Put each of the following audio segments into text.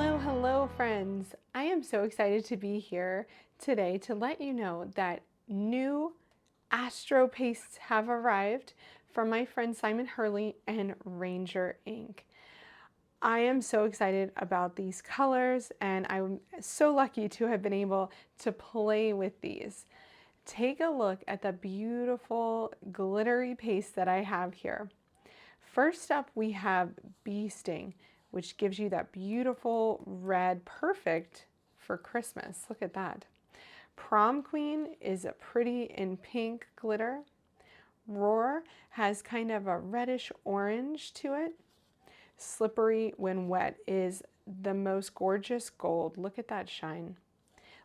Hello, hello, friends. I am so excited to be here today to let you know that new Astro pastes have arrived from my friend Simon Hurley and Ranger Ink. I am so excited about these colors, and I'm so lucky to have been able to play with these. Take a look at the beautiful glittery paste that I have here. First up, we have Bee Sting, which gives you that beautiful red, perfect for Christmas. Look at that. Prom Queen is a pretty in pink glitter. Roar has kind of a reddish orange to it. Slippery when wet is the most gorgeous gold. Look at that shine.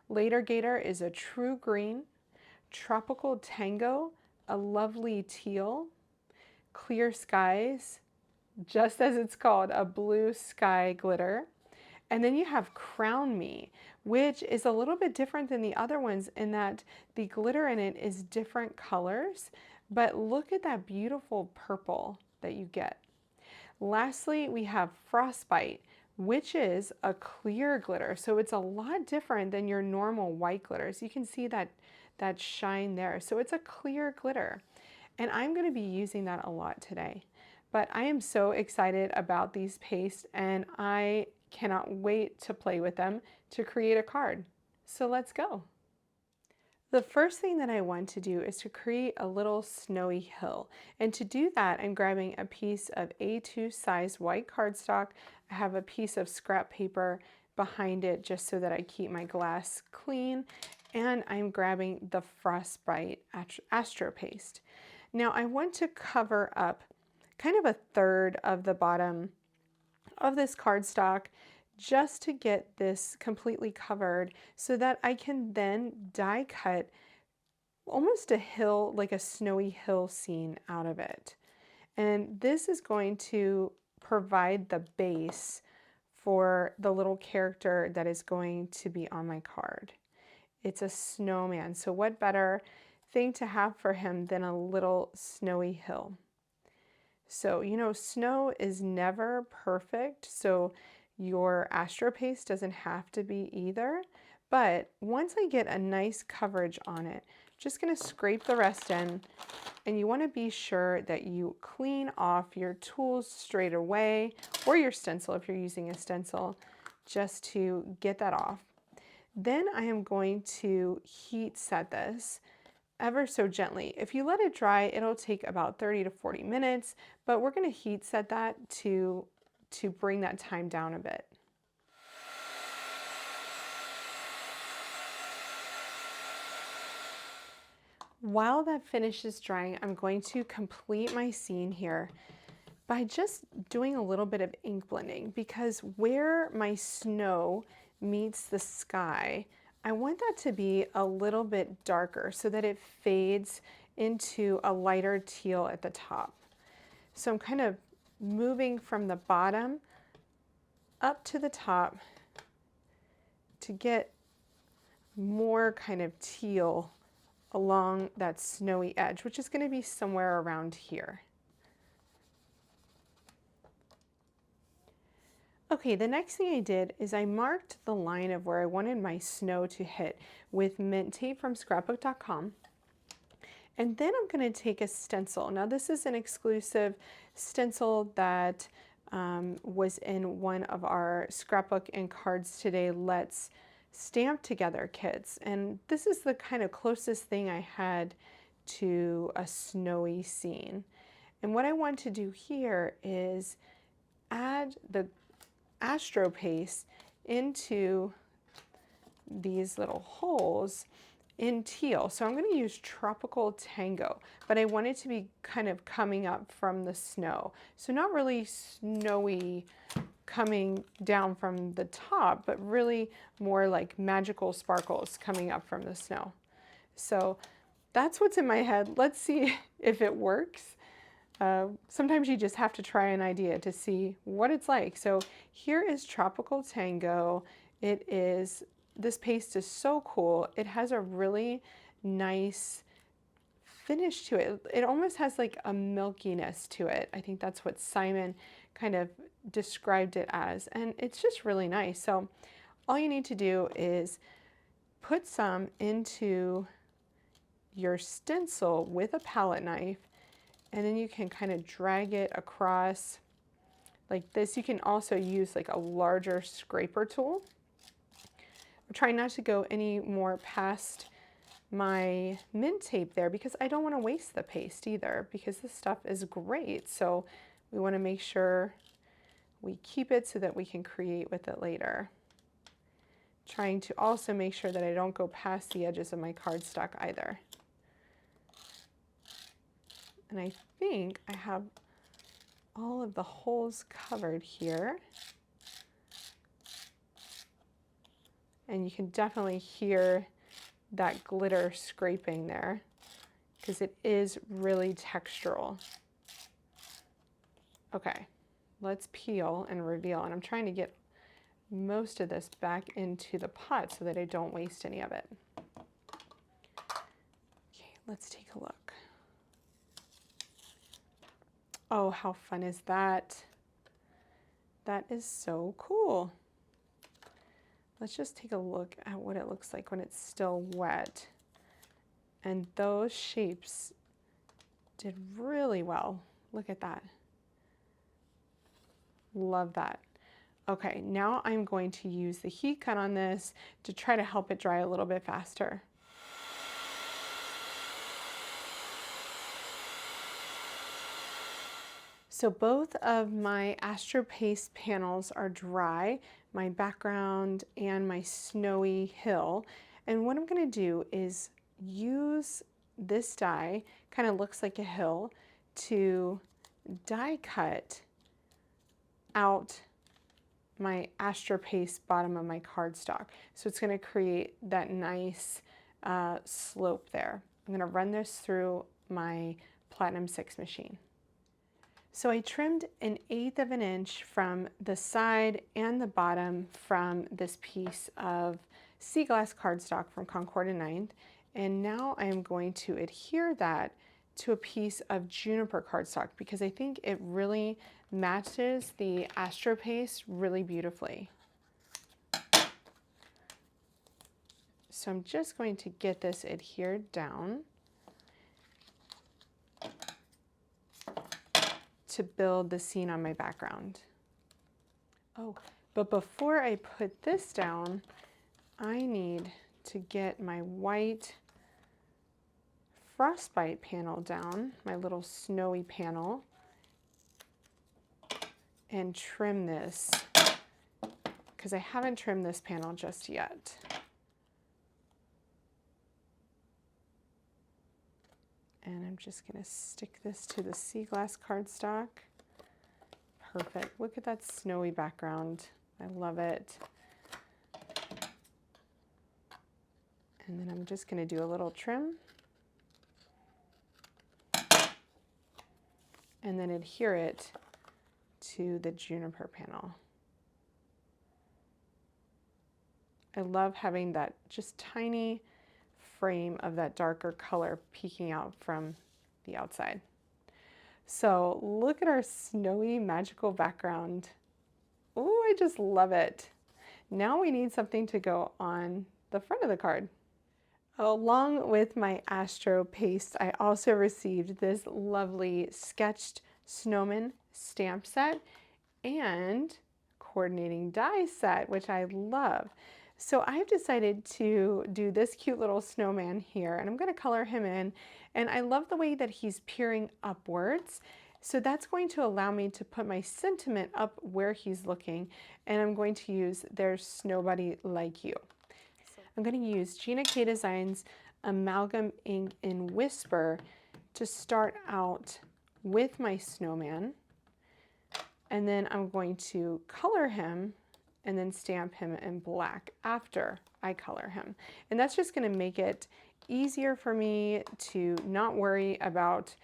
Later Gator is a true green. Tropical Tango, a lovely teal. Clear Skies, just as it's called, a blue sky glitter. And then you have Crown Me, which is a little bit different than the other ones in that the glitter in it is different colors, but look at that beautiful purple that you get. Lastly, we have Frostbite, which is a clear glitter. So it's a lot different than your normal white glitters. You can see that shine there. So it's a clear glitter. And I'm going to be using that a lot today. But I am so excited about these pastes, and I cannot wait to play with them to create a card. So let's go. The first thing that I want to do is to create a little snowy hill. And to do that, I'm grabbing a piece of A2 size white cardstock. I have a piece of scrap paper behind it just so that I keep my glass clean. And I'm grabbing the Frostbite Astro paste. Now I want to cover up kind of a third of the bottom of this cardstock just to get this completely covered so that I can then die cut almost a hill, like a snowy hill scene out of it. And this is going to provide the base for the little character that is going to be on my card. It's a snowman, so what better thing to have for him than a little snowy hill? So, you know, snow is never perfect, so your Astro paste doesn't have to be either. But once I get a nice coverage on it, I'm just going to scrape the rest in, and you want to be sure that you clean off your tools straight away, or your stencil if you're using a stencil, just to get that off. Then I am going to heat set this ever so gently. If you let it dry, it'll take about 30 to 40 minutes, but we're going to heat set that to bring that time down a bit. While that finishes drying, I'm going to complete my scene here by just doing a little bit of ink blending, because where my snow meets the sky, I want that to be a little bit darker so that it fades into a lighter teal at the top. So I'm kind of moving from the bottom up to the top to get more kind of teal along that snowy edge, which is going to be somewhere around here. Okay, the next thing I did is I marked the line of where I wanted my snow to hit with mint tape from scrapbook.com. And then I'm going to take a stencil. Now this is an exclusive stencil that was in one of our Scrapbook and Cards Today Let's Stamp Together kits. And this is the kind of closest thing I had to a snowy scene. And what I want to do here is add the Astro paste into these little holes in teal. So I'm going to use Tropical Tango, but I want it to be kind of coming up from the snow. So not really snowy coming down from the top, but really more like magical sparkles coming up from the snow. So that's what's in my head. Let's see if it works. Sometimes you just have to try an idea to see what it's like. So here is Tropical Tango. This paste is so cool. It has a really nice finish to it. It almost has like a milkiness to it. I think that's what Simon kind of described it as, and it's just really nice. So all you need to do is put some into your stencil with a palette knife, and then you can kind of drag it across like this. You can also use like a larger scraper tool. I'm trying not to go any more past my mint tape there because I don't want to waste the paste either, because this stuff is great. So we want to make sure we keep it so that we can create with it later. Trying to also make sure that I don't go past the edges of my cardstock either. And I think I have all of the holes covered here. And you can definitely hear that glitter scraping there because it is really textural. Okay, let's peel and reveal. And I'm trying to get most of this back into the pot so that I don't waste any of it. Okay, let's take a look. Oh, how fun is that? That is so cool. Let's just take a look at what it looks like when it's still wet. And those shapes did really well. Look at that. Love that. Okay, now I'm going to use the heat gun on this to try to help it dry a little bit faster. So both of my Astro Paste panels are dry, my background and my snowy hill. And what I'm going to do is use this die, kind of looks like a hill, to die cut out my Astro Paste bottom of my cardstock. So it's going to create that nice slope there. I'm going to run this through my Platinum 6 machine. So I trimmed 1/8 of an inch from the side and the bottom from this piece of sea glass cardstock from Concord and 9th. And now I am going to adhere that to a piece of juniper cardstock because I think it really matches the Astro Paste really beautifully. So I'm just going to get this adhered down to build the scene on my background. Oh, but before I put this down, I need to get my white frostbite panel down, my little snowy panel, and trim this because I haven't trimmed this panel just yet. And I'm just going to stick this to the sea glass cardstock. Perfect. Look at that snowy background. I love it. And then I'm just going to do a little trim. And then adhere it to the juniper panel. I love having that just tiny frame of that darker color peeking out from the outside. So look at our snowy magical background. Oh, I just love it. Now we need something to go on the front of the card. Along with my Astro Paste, I also received this lovely sketched snowman stamp set and coordinating die set, which I love. So I've decided to do this cute little snowman here, and I'm going to color him in. And I love the way that he's peering upwards. So that's going to allow me to put my sentiment up where he's looking. And I'm going to use There's Nobody Like You. I'm going to use Gina K Designs Amalgam Ink in Whisper to start out with my snowman. And then I'm going to color him and then stamp him in black after I color him. And that's just going to make it easier for me to not worry about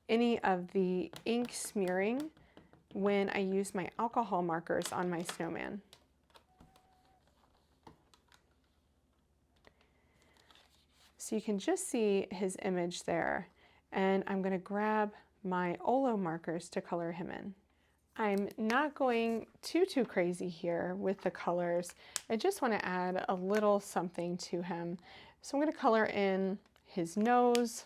any of the ink smearing when I use my alcohol markers on my snowman. So you can just see his image there. And I'm going to grab my Olo markers to color him in. I'm not going too crazy here with the colors. I just want to add a little something to him. So I'm going to color in his nose,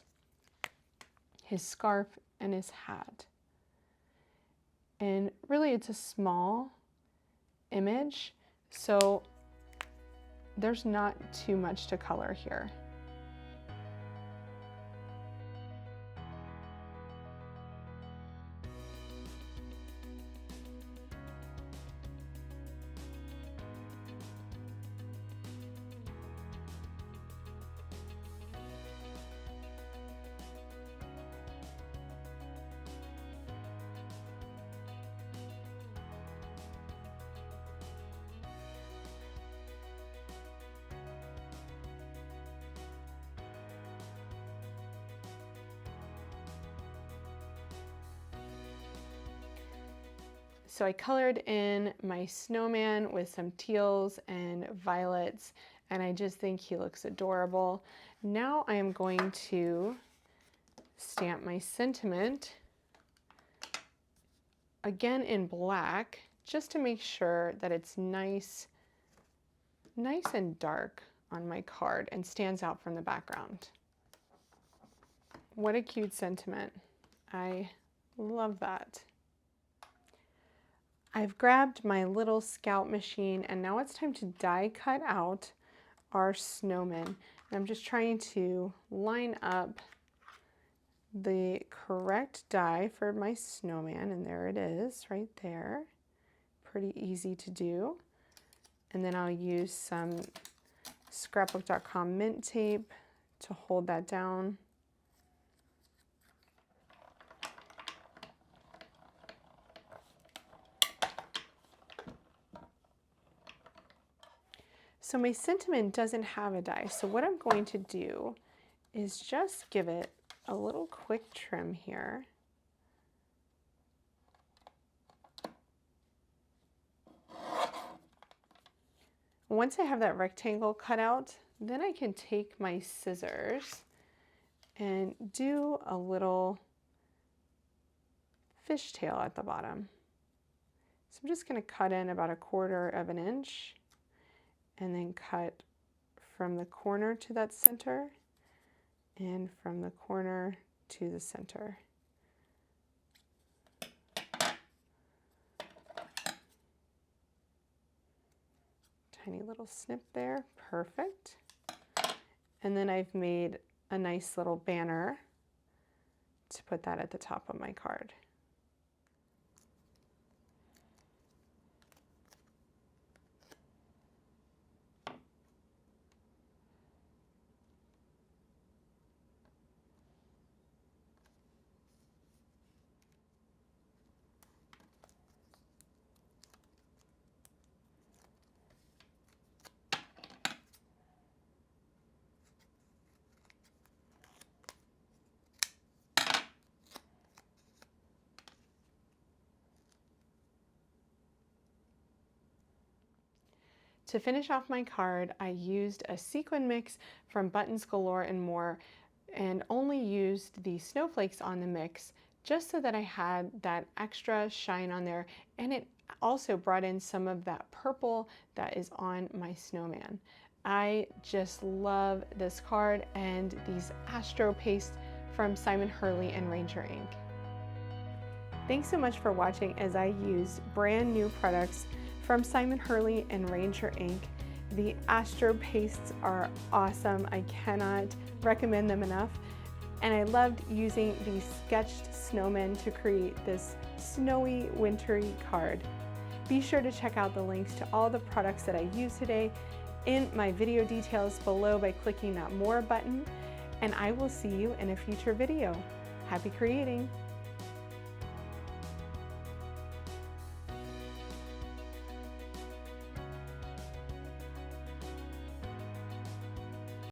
his scarf, and his hat. And really it's a small image, so there's not too much to color here. So I colored in my snowman with some teals and violets, and I just think he looks adorable. Now I am going to stamp my sentiment, again in black, just to make sure that it's nice and dark on my card and stands out from the background. What a cute sentiment. I love that. I've grabbed my little scout machine, and now it's time to die cut out our snowman. And I'm just trying to line up the correct die for my snowman, and there it is right there. Pretty easy to do. And then I'll use some scrapbook.com mint tape to hold that down. So my sentiment doesn't have a die, so what I'm going to do is just give it a little quick trim here. Once I have that rectangle cut out, then I can take my scissors and do a little fishtail at the bottom. So I'm just going to cut in about 1/4 of an inch and then cut from the corner to that center and from the corner to the center. Tiny little snip there, perfect. And then I've made a nice little banner to put that at the top of my card. To finish off my card, I used a sequin mix from Buttons Galore and More, and only used the snowflakes on the mix just so that I had that extra shine on there, and it also brought in some of that purple that is on my snowman. I just love this card and these Astro pastes from Simon Hurley and Ranger Ink. Thanks so much for watching as I used brand new products from Simon Hurley and Ranger Ink. The Astro pastes are awesome. I cannot recommend them enough. And I loved using these sketched snowmen to create this snowy, wintry card. Be sure to check out the links to all the products that I used today in my video details below by clicking that More button. And I will see you in a future video. Happy creating!